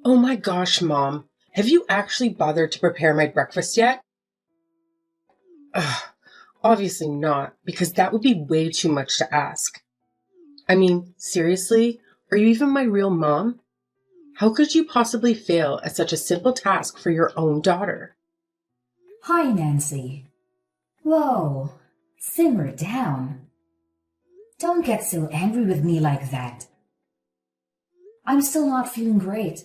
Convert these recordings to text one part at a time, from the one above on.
Oh my gosh, Mom. Have you actually bothered to prepare my breakfast yet? Ugh, obviously not, because that would be way too much to ask. I mean, seriously? Are you even my real mom? How could you possibly fail at such a simple task for your own daughter? Hi, Nancy. Whoa, simmer down. Don't get so angry with me like that. I'm still not feeling great,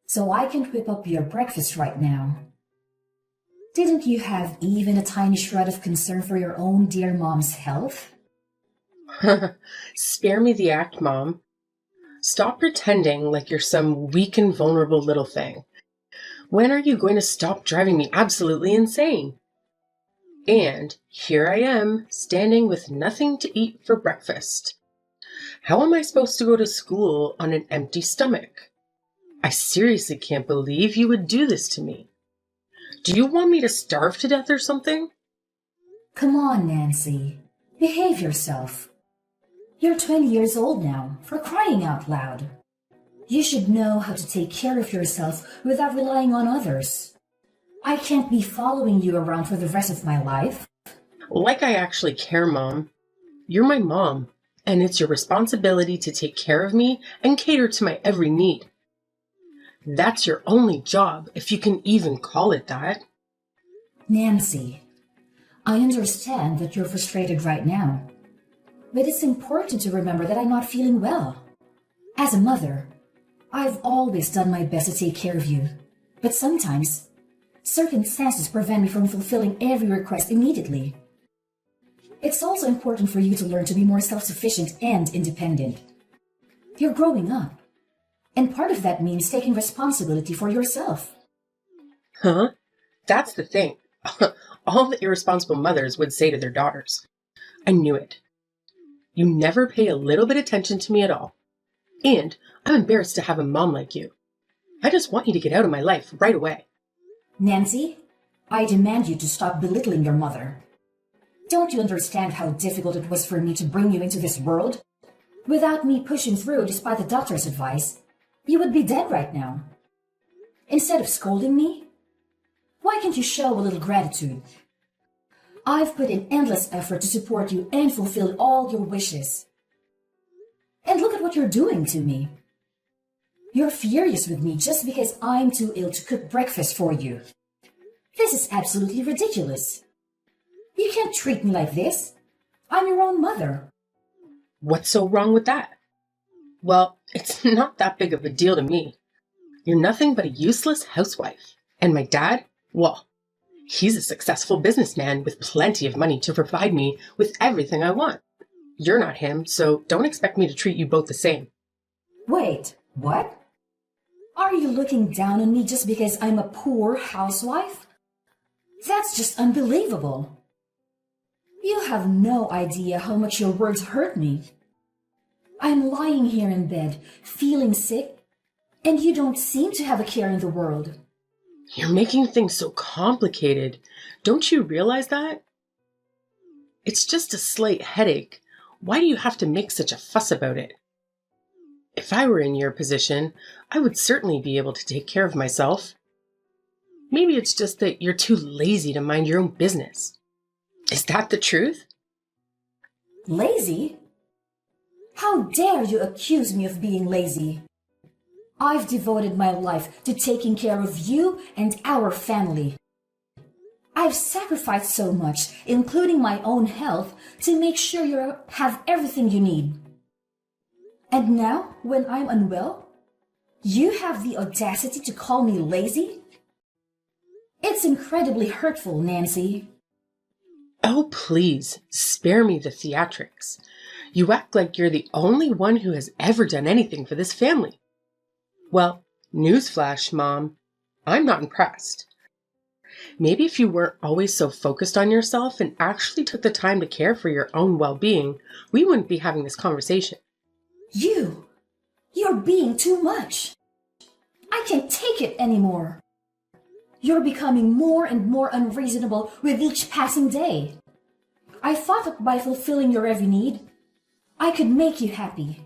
so I can't whip up your breakfast right now. Didn't you have even a tiny shred of concern for your own dear mom's health? Spare me the act, Mom. Stop pretending like you're some weak and vulnerable little thing. When are you going to stop driving me absolutely insane? And here I am, standing with nothing to eat for breakfast. How am I supposed to go to school on an empty stomach? I seriously can't believe you would do this to me. Do you want me to starve to death or something? Come on, Nancy. Behave yourself. You're 20 years old now, for crying out loud. You should know how to take care of yourself without relying on others. I can't be following you around for the rest of my life. Like I actually care, Mom. You're my mom, and it's your responsibility to take care of me and cater to my every need. That's your only job, if you can even call it that. Nancy, I understand that you're frustrated right now, but it's important to remember that I'm not feeling well. As a mother, I've always done my best to take care of you, but sometimes circumstances prevent me from fulfilling every request immediately. It's also important for you to learn to be more self-sufficient and independent. You're growing up, and part of that means taking responsibility for yourself. Huh? That's the thing. All the irresponsible mothers would say to their daughters. I knew it. You never pay a little bit attention to me at all. And I'm embarrassed to have a mom like you. I just want you to get out of my life right away. Nancy, I demand you to stop belittling your mother. Don't you understand how difficult it was for me to bring you into this world? Without me pushing through despite the doctor's advice, you would be dead right now. Instead of scolding me, why can't you show a little gratitude? I've put in endless effort to support you and fulfill all your wishes. And look at what you're doing to me. You're furious with me just because I'm too ill to cook breakfast for you. This is absolutely ridiculous. You can't treat me like this. I'm your own mother. What's so wrong with that? Well, it's not that big of a deal to me. You're nothing but a useless housewife. And my dad? Well, he's a successful businessman with plenty of money to provide me with everything I want. You're not him, so don't expect me to treat you both the same. Wait, what? Are you looking down on me just because I'm a poor housewife? That's just unbelievable. You have no idea how much your words hurt me. I'm lying here in bed, feeling sick, and you don't seem to have a care in the world. You're making things so complicated. Don't you realize that? It's just a slight headache. Why do you have to make such a fuss about it? If I were in your position, I would certainly be able to take care of myself. Maybe it's just that you're too lazy to mind your own business. Is that the truth? Lazy? How dare you accuse me of being lazy? I've devoted my life to taking care of you and our family. I've sacrificed so much, including my own health, to make sure you have everything you need. And now, when I'm unwell, you have the audacity to call me lazy? It's incredibly hurtful, Nancy. Oh, please, spare me the theatrics. You act like you're the only one who has ever done anything for this family. Well, newsflash, Mom, I'm not impressed. Maybe if you weren't always so focused on yourself and actually took the time to care for your own well-being, we wouldn't be having this conversation. You're being too much. I can't take it anymore. You're becoming more and more unreasonable with each passing day. I thought that by fulfilling your every need, I could make you happy.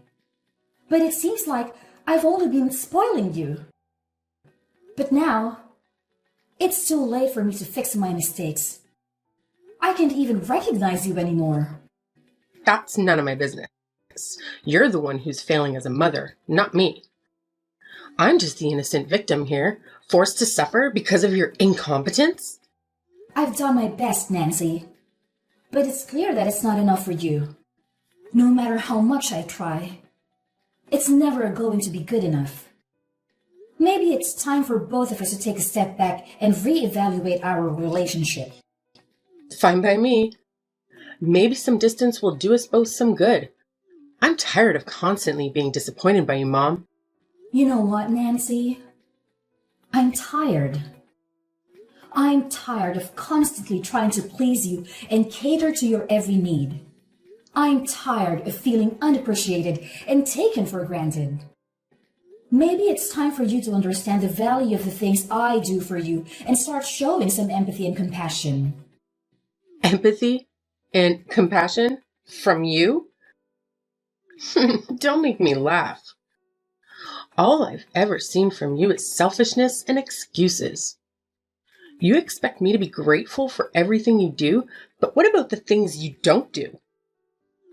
But it seems like I've only been spoiling you. But now, it's too late for me to fix my mistakes. I can't even recognize you anymore. That's none of my business. You're the one who's failing as a mother, not me. I'm just the innocent victim here, forced to suffer because of your incompetence. I've done my best, Nancy. But it's clear that it's not enough for you. No matter how much I try, it's never going to be good enough. Maybe it's time for both of us to take a step back and reevaluate our relationship. Fine by me. Maybe some distance will do us both some good. I'm tired of constantly being disappointed by you, Mom. You know what, Nancy? I'm tired. I'm tired of constantly trying to please you and cater to your every need. I'm tired of feeling unappreciated and taken for granted. Maybe it's time for you to understand the value of the things I do for you and start showing some empathy and compassion. Empathy and compassion from you? Don't make me laugh. All I've ever seen from you is selfishness and excuses. You expect me to be grateful for everything you do, but what about the things you don't do?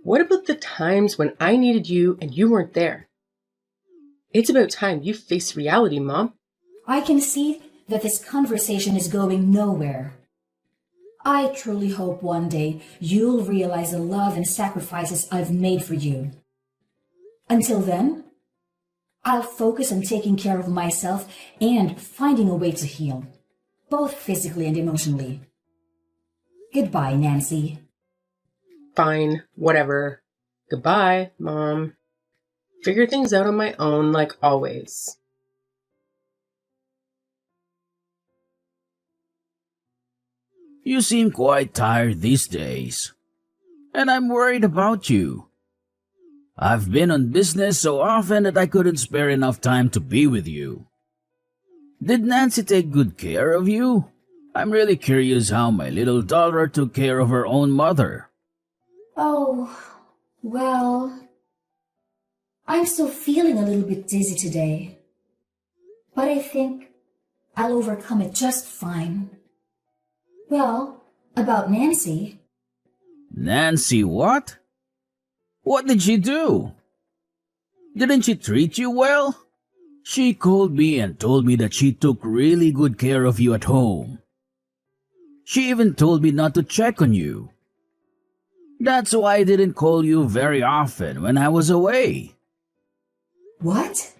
What about the times when I needed you and you weren't there? It's about time you face reality, Mom. I can see that this conversation is going nowhere. I truly hope one day you'll realize the love and sacrifices I've made for you. Until then, I'll focus on taking care of myself and finding a way to heal, both physically and emotionally. Goodbye, Nancy. Fine, whatever. Goodbye, Mom. Figure things out on my own like always. You seem quite tired these days, and I'm worried about you. I've been on business so often that I couldn't spare enough time to be with you. Did Nancy take good care of you? I'm really curious how my little daughter took care of her own mother. Oh, well, I'm still feeling a little bit dizzy today, but I think I'll overcome it just fine. Well, about Nancy. Nancy what? What did she do? Didn't she treat you well? She called me and told me that she took really good care of you at home. She even told me not to check on you. That's why I didn't call you very often when I was away. What?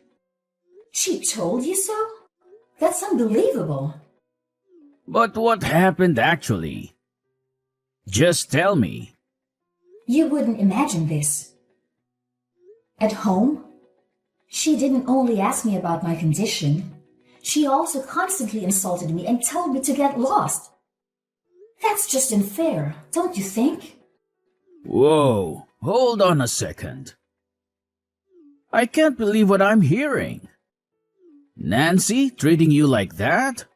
She told you so? That's unbelievable. But what happened actually? Just tell me. You wouldn't imagine this. At home, she didn't only ask me about my condition, she also constantly insulted me and told me to get lost. That's just unfair, don't you think? Whoa, hold on a second. I can't believe what I'm hearing. Nancy treating you like that?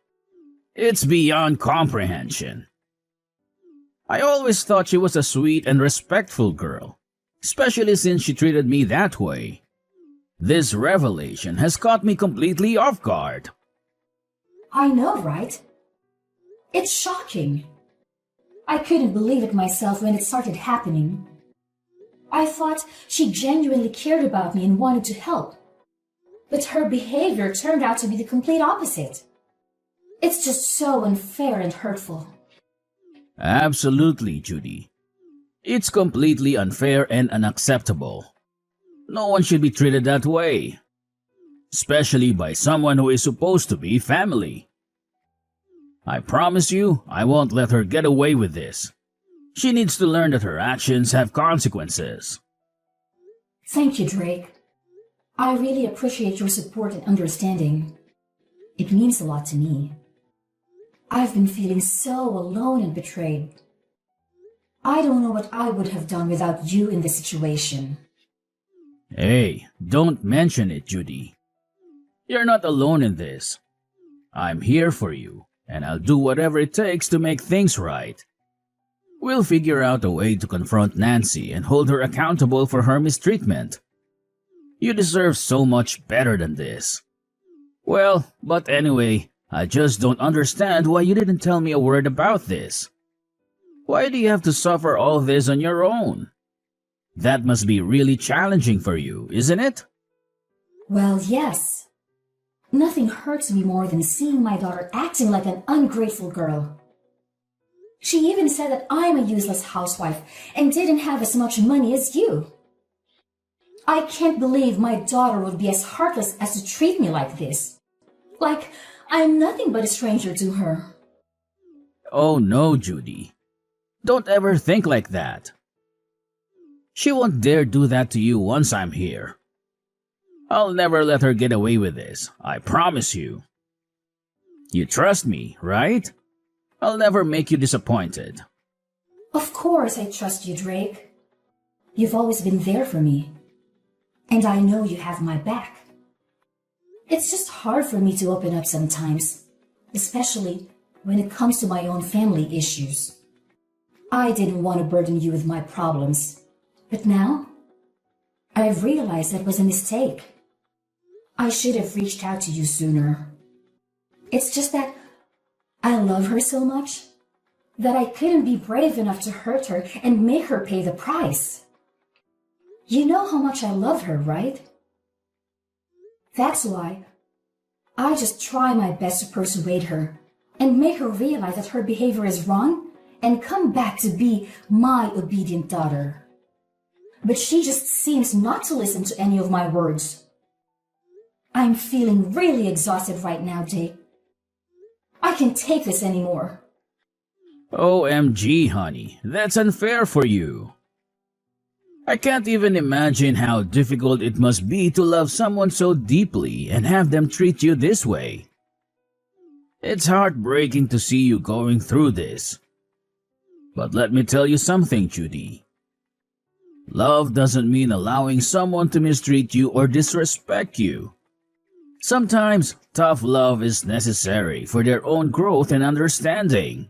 It's beyond comprehension. I always thought she was a sweet and respectful girl, especially since she treated me that way. This revelation has caught me completely off guard. I know, right? It's shocking. I couldn't believe it myself when it started happening. I thought she genuinely cared about me and wanted to help. But her behavior turned out to be the complete opposite. It's just so unfair and hurtful. Absolutely, Judy. It's completely unfair and unacceptable. No one should be treated that way, especially by someone who is supposed to be family. I promise you, I won't let her get away with this. She needs to learn that her actions have consequences. Thank you, Drake. I really appreciate your support and understanding. It means a lot to me. I've been feeling so alone and betrayed. I don't know what I would have done without you in this situation. Hey, don't mention it, Judy. You're not alone in this. I'm here for you, and I'll do whatever it takes to make things right. We'll figure out a way to confront Nancy and hold her accountable for her mistreatment. You deserve so much better than this. Well, but anyway, I just don't understand why you didn't tell me a word about this. Why do you have to suffer all this on your own? That must be really challenging for you, isn't it? Well, yes. Nothing hurts me more than seeing my daughter acting like an ungrateful girl. She even said that I'm a useless housewife and didn't have as much money as you. I can't believe my daughter would be as heartless as to treat me like this. Like I'm nothing but a stranger to her. Oh no, Judy. Don't ever think like that. She won't dare do that to you once I'm here. I'll never let her get away with this, I promise you. You trust me, right? I'll never make you disappointed. Of course I trust you, Drake. You've always been there for me. And I know you have my back. It's just hard for me to open up sometimes, especially when it comes to my own family issues. I didn't want to burden you with my problems, but now I've realized that was a mistake. I should have reached out to you sooner. It's just that I love her so much that I couldn't be brave enough to hurt her and make her pay the price. You know how much I love her, right? That's why I just try my best to persuade her and make her realize that her behavior is wrong and come back to be my obedient daughter. But she just seems not to listen to any of my words. I'm feeling really exhausted right now, Jake. I can't take this anymore. OMG, honey, that's unfair for you. I can't even imagine how difficult it must be to love someone so deeply and have them treat you this way. It's heartbreaking to see you going through this. But let me tell you something, Judy. Love doesn't mean allowing someone to mistreat you or disrespect you. Sometimes tough love is necessary for their own growth and understanding.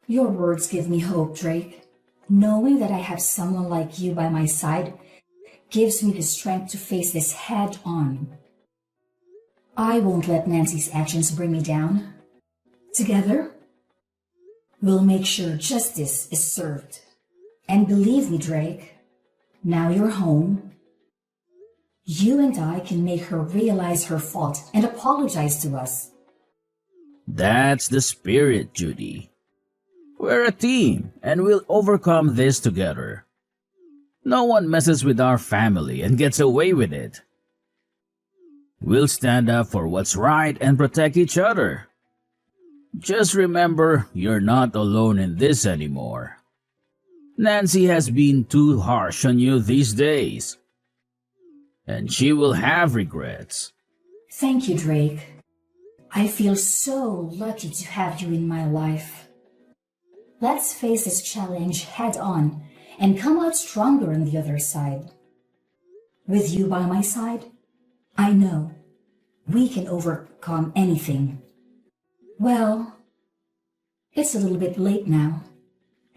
Your words give me hope, Drake. Knowing that I have someone like you by my side gives me the strength to face this head on. I won't let Nancy's actions bring me down. Together, we'll make sure justice is served. And believe me, Drake, now you're home. You and I can make her realize her fault and apologize to us. That's the spirit, Judy. We're a team, and we'll overcome this together. No one messes with our family and gets away with it. We'll stand up for what's right and protect each other. Just remember, you're not alone in this anymore. Nancy has been too harsh on you these days, and she will have regrets. Thank you, Drake. I feel so lucky to have you in my life. Let's face this challenge head on and come out stronger on the other side. With you by my side, I know we can overcome anything. Well, it's a little bit late now.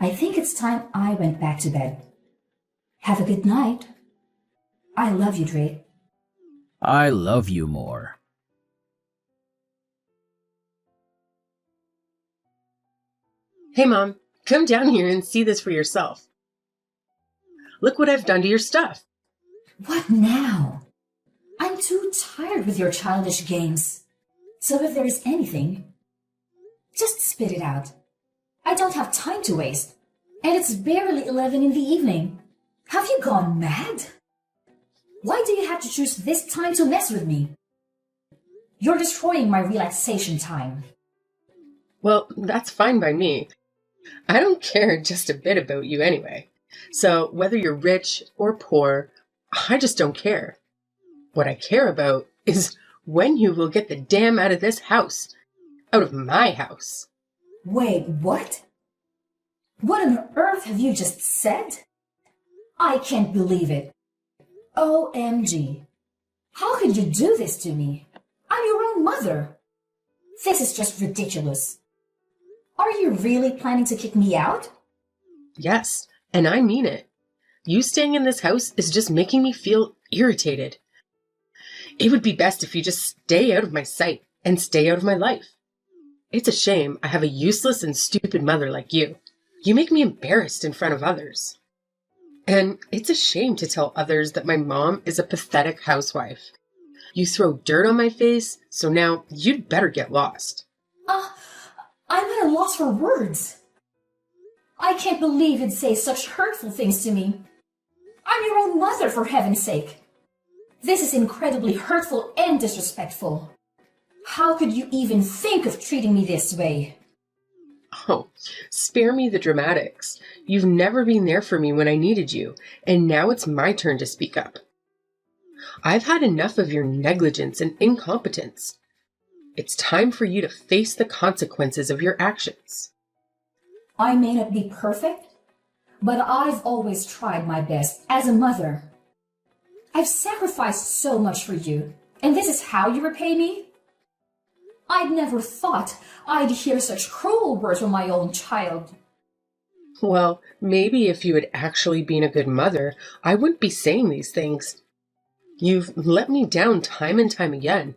I think it's time I went back to bed. Have a good night. I love you, Drake. I love you more. Hey, Mom, come down here and see this for yourself. Look what I've done to your stuff. What now? I'm too tired with your childish games. So if there's anything, just spit it out. I don't have time to waste. And it's barely 11 in the evening. Have you gone mad? Why do you have to choose this time to mess with me? You're destroying my relaxation time. Well, that's fine by me. I don't care just a bit about you anyway. So whether you're rich or poor, I just don't care. What I care about is when you will get the damn out of this house. Out of my house. Wait, what? What on earth have you just said? I can't believe it. OMG. How could you do this to me? I'm your own mother. This is just ridiculous. Are you really planning to kick me out? Yes, and I mean it. You staying in this house is just making me feel irritated. It would be best if you just stay out of my sight and stay out of my life. It's a shame I have a useless and stupid mother like you. You make me embarrassed in front of others. And it's a shame to tell others that my mom is a pathetic housewife. You throw dirt on my face, so now you'd better get lost. I'm at a loss for words. I can't believe you'd say such hurtful things to me. I'm your own mother, for heaven's sake. This is incredibly hurtful and disrespectful. How could you even think of treating me this way? Oh, spare me the dramatics. You've never been there for me when I needed you, and now it's my turn to speak up. I've had enough of your negligence and incompetence. It's time for you to face the consequences of your actions. I may not be perfect, but I've always tried my best as a mother. I've sacrificed so much for you, and this is how you repay me? I'd never thought I'd hear such cruel words from my own child. Well, maybe if you had actually been a good mother, I wouldn't be saying these things. You've let me down time and time again.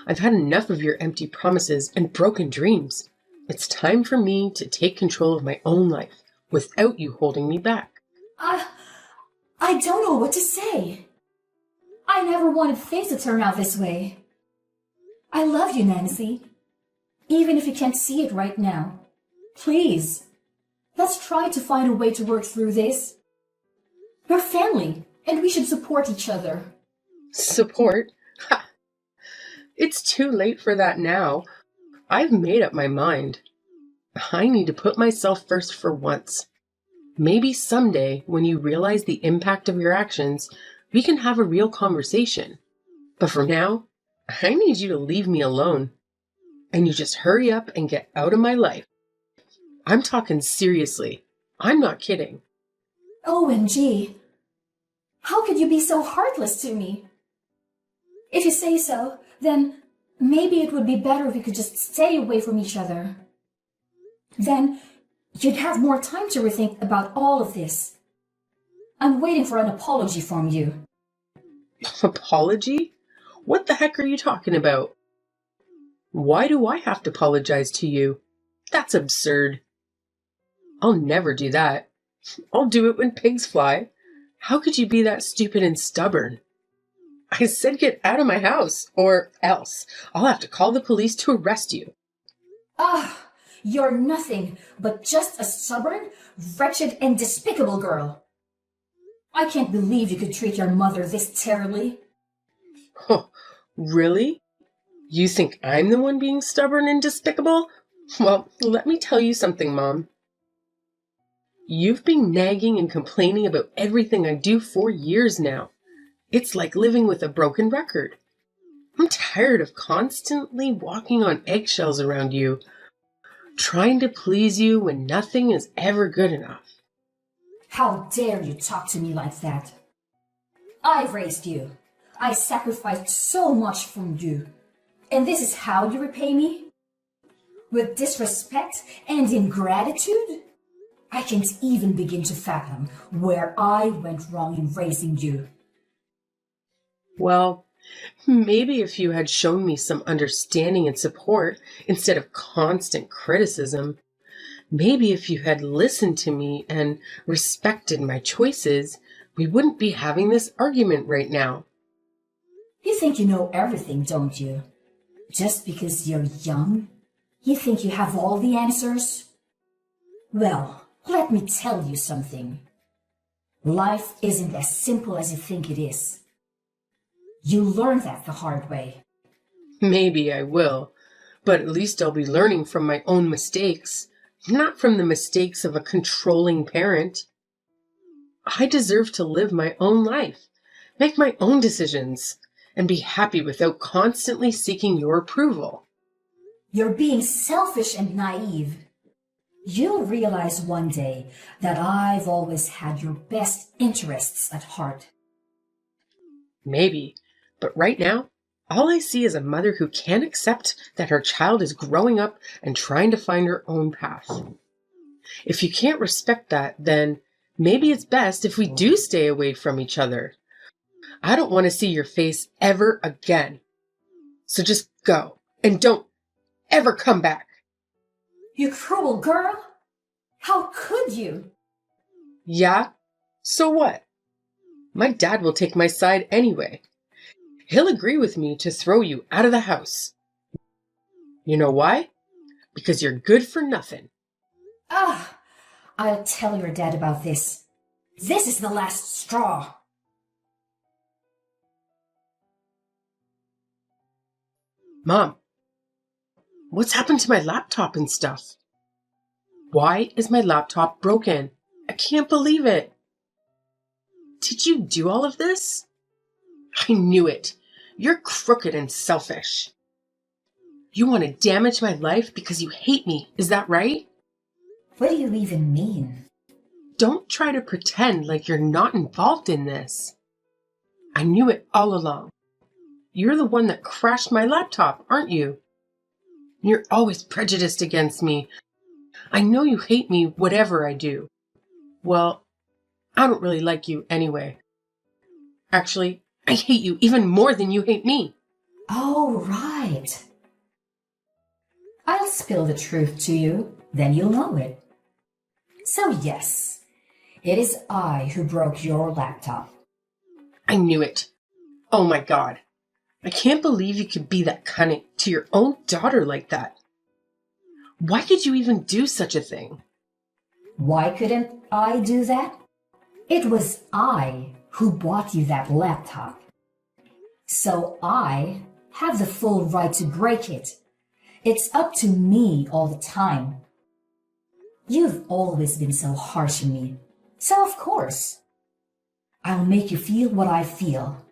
I've had enough of your empty promises and broken dreams. It's time for me to take control of my own life without you holding me back. I don't know what to say. I never wanted things to turn out this way. I love you, Nancy. Even if you can't see it right now. Please, let's try to find a way to work through this. We're family, and we should support each other. Support? Ha! It's too late for that now. I've made up my mind. I need to put myself first for once. Maybe someday, when you realize the impact of your actions, we can have a real conversation. But for now, I need you to leave me alone. And you just hurry up and get out of my life. I'm talking seriously. I'm not kidding. OMG. How could you be so heartless to me? If you say so, then maybe it would be better if we could just stay away from each other. Then you'd have more time to rethink about all of this. I'm waiting for an apology from you. Apology? What the heck are you talking about? Why do I have to apologize to you? That's absurd. I'll never do that. I'll do it when pigs fly. How could you be that stupid and stubborn? I said get out of my house, or else I'll have to call the police to arrest you. You're nothing but just a stubborn, wretched, and despicable girl. I can't believe you could treat your mother this terribly. Oh, really? You think I'm the one being stubborn and despicable? Well, let me tell you something, Mom. You've been nagging and complaining about everything I do for years now. It's like living with a broken record. I'm tired of constantly walking on eggshells around you, trying to please you when nothing is ever good enough. How dare you talk to me like that? I've raised you. I sacrificed so much from you. And this is how you repay me? With disrespect and ingratitude? I can't even begin to fathom where I went wrong in raising you. Well, maybe if you had shown me some understanding and support instead of constant criticism, maybe if you had listened to me and respected my choices, we wouldn't be having this argument right now. You think you know everything, don't you? Just because you're young, you think you have all the answers? Well, let me tell you something. Life isn't as simple as you think it is. You learn that the hard way. Maybe I will, but at least I'll be learning from my own mistakes, not from the mistakes of a controlling parent. I deserve to live my own life, make my own decisions, and be happy without constantly seeking your approval. You're being selfish and naive. You'll realize one day that I've always had your best interests at heart. Maybe, but right now, all I see is a mother who can't accept that her child is growing up and trying to find her own path. If you can't respect that, then maybe it's best if we do stay away from each other. I don't want to see your face ever again. So just go and don't ever come back. You cruel girl! How could you? Yeah? So what? My dad will take my side anyway. He'll agree with me to throw you out of the house. You know why? Because you're good for nothing. Ah, I'll tell your dad about this. This is the last straw. Mom, what's happened to my laptop and stuff? Why is my laptop broken? I can't believe it. Did you do all of this? I knew it. You're crooked and selfish. You want to damage my life because you hate me, is that right? What do you even mean? Don't try to pretend like you're not involved in this. I knew it all along. You're the one that crashed my laptop, aren't you? You're always prejudiced against me. I know you hate me whatever I do. Well, I don't really like you anyway. Actually, I hate you even more than you hate me. Oh, right. I'll spill the truth to you, then you'll know it. So yes, it is I who broke your laptop. I knew it. Oh my God. I can't believe you could be that cunning to your own daughter like that. Why could you even do such a thing? Why couldn't I do that? It was I who bought you that laptop. So I have the full right to break it. It's up to me all the time. You've always been so harsh on me. So of course, I'll make you feel what I feel.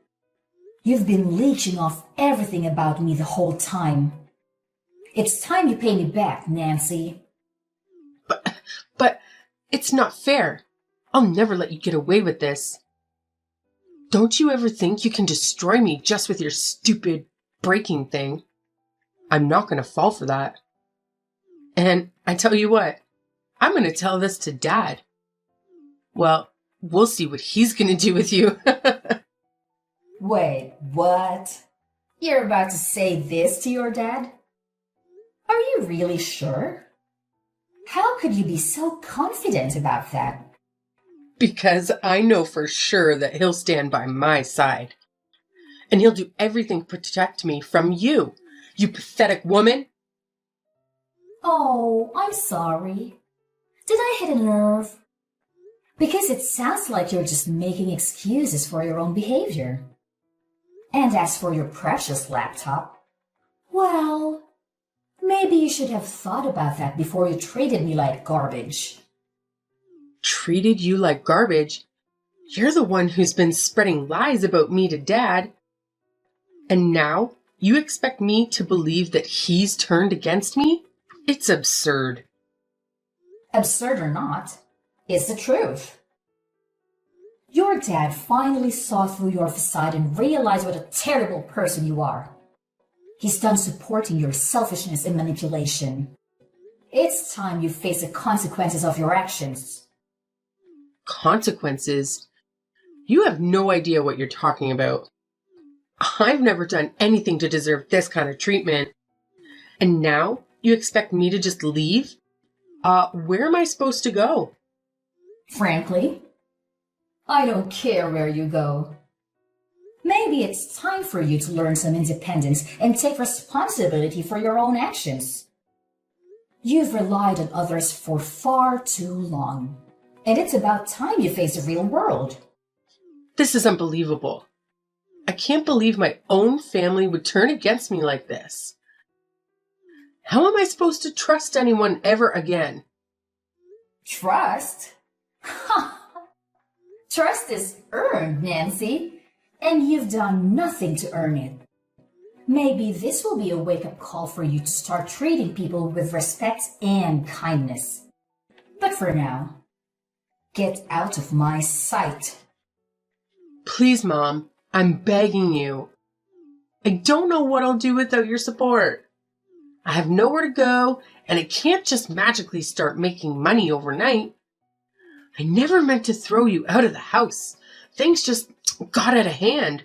You've been leeching off everything about me the whole time. It's time you pay me back, Nancy. But it's not fair. I'll never let you get away with this. Don't you ever think you can destroy me just with your stupid breaking thing? I'm not going to fall for that. And I tell you what, I'm going to tell this to Dad. Well, we'll see what he's going to do with you. Wait, what? You're about to say this to your dad? Are you really sure? How could you be so confident about that? Because I know for sure that he'll stand by my side. And he'll do everything to protect me from you, you pathetic woman. Oh, I'm sorry. Did I hit a nerve? Because it sounds like you're just making excuses for your own behavior. And as for your precious laptop, well, maybe you should have thought about that before you treated me like garbage. Treated you like garbage? You're the one who's been spreading lies about me to Dad. And now you expect me to believe that he's turned against me? It's absurd. Absurd or not, it's the truth. Your dad finally saw through your facade and realized what a terrible person you are. He's done supporting your selfishness and manipulation. It's time you face the consequences of your actions. Consequences? You have no idea what you're talking about. I've never done anything to deserve this kind of treatment. And now you expect me to just leave? Where am I supposed to go? Frankly, I don't care where you go. Maybe it's time for you to learn some independence and take responsibility for your own actions. You've relied on others for far too long, and it's about time you face the real world. This is unbelievable. I can't believe my own family would turn against me like this. How am I supposed to trust anyone ever again? Trust? Trust is earned, Nancy, and you've done nothing to earn it. Maybe this will be a wake-up call for you to start treating people with respect and kindness. But for now, get out of my sight. Please, Mom, I'm begging you. I don't know what I'll do without your support. I have nowhere to go, and I can't just magically start making money overnight. I never meant to throw you out of the house. things just got out of hand.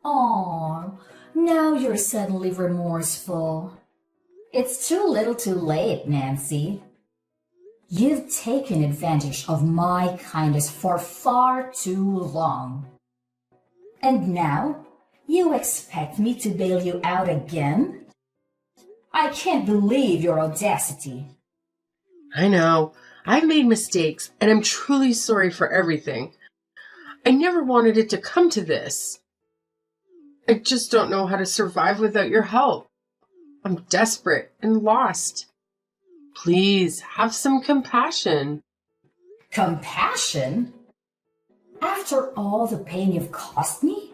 Aw, now you're suddenly remorseful. It's too little too late, Nancy. You've taken advantage of my kindness for far too long. And now, you expect me to bail you out again? I can't believe your audacity. I know. I've made mistakes, and I'm truly sorry for everything. I never wanted it to come to this. I just don't know how to survive without your help. I'm desperate and lost. Please, have some compassion. Compassion? After all the pain you've caused me?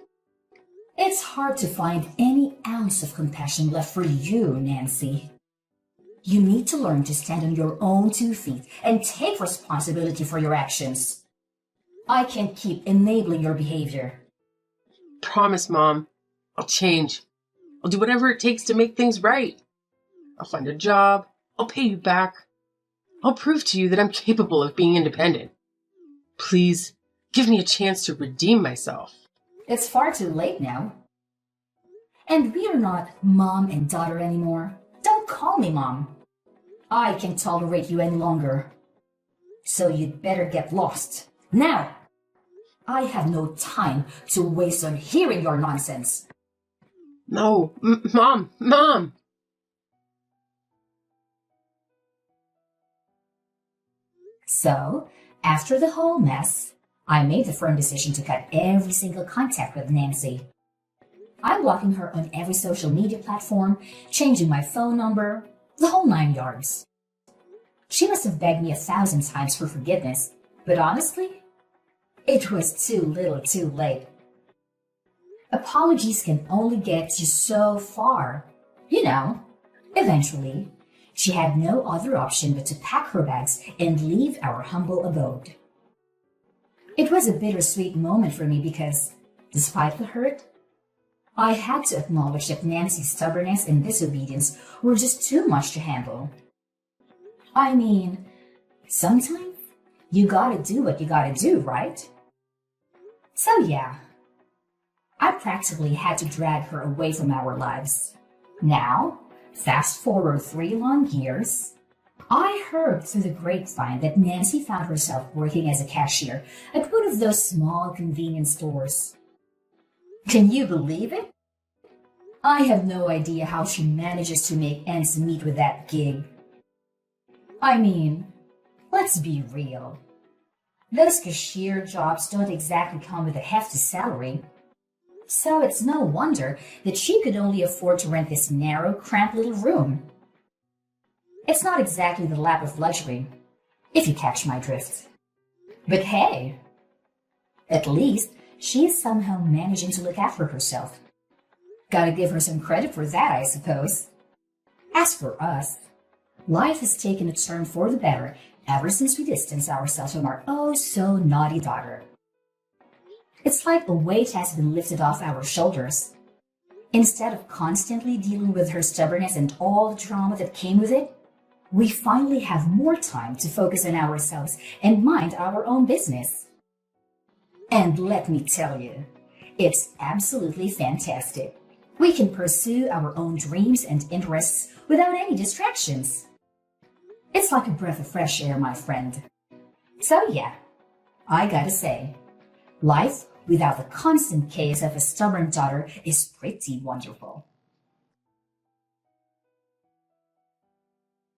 It's hard to find any ounce of compassion left for you, Nancy. You need to learn to stand on your own 2 feet and take responsibility for your actions. I can't keep enabling your behavior. Promise, Mom. I'll change. I'll do whatever it takes to make things right. I'll find a job. I'll pay you back. I'll prove to you that I'm capable of being independent. Please, give me a chance to redeem myself. It's far too late now. And we are not mom and daughter anymore. Don't call me Mom. I can't tolerate you any longer. So you'd better get lost. Now! I have no time to waste on hearing your nonsense. No, Mom! So, after the whole mess, I made the firm decision to cut every single contact with Nancy. I'm blocking her on every social media platform, changing my phone number, the whole 9 yards. She must have begged me 1,000 times for forgiveness, but honestly, it was too little too late. Apologies can only get you so far. You know, eventually, she had no other option but to pack her bags and leave our humble abode. It was a bittersweet moment for me because, despite the hurt, I had to acknowledge that Nancy's stubbornness and disobedience were just too much to handle. I mean, sometimes you gotta do what you gotta do, right? So yeah, I practically had to drag her away from our lives. Now, fast forward 3 long years, I heard through the grapevine that Nancy found herself working as a cashier at one of those small convenience stores. Can you believe it? I have no idea how she manages to make ends meet with that gig. I mean, let's be real. Those cashier jobs don't exactly come with a hefty salary. So it's no wonder that she could only afford to rent this narrow, cramped little room. It's not exactly the lap of luxury, if you catch my drift. But hey, at least she is somehow managing to look after herself. Gotta give her some credit for that, I suppose. As for us, life has taken a turn for the better ever since we distanced ourselves from our oh-so-naughty daughter. It's like a weight has been lifted off our shoulders. Instead of constantly dealing with her stubbornness and all the drama that came with it, we finally have more time to focus on ourselves and mind our own business. And let me tell you, it's absolutely fantastic. We can pursue our own dreams and interests without any distractions. It's like a breath of fresh air, my friend. So yeah, I gotta say, life without the constant chaos of a stubborn daughter is pretty wonderful.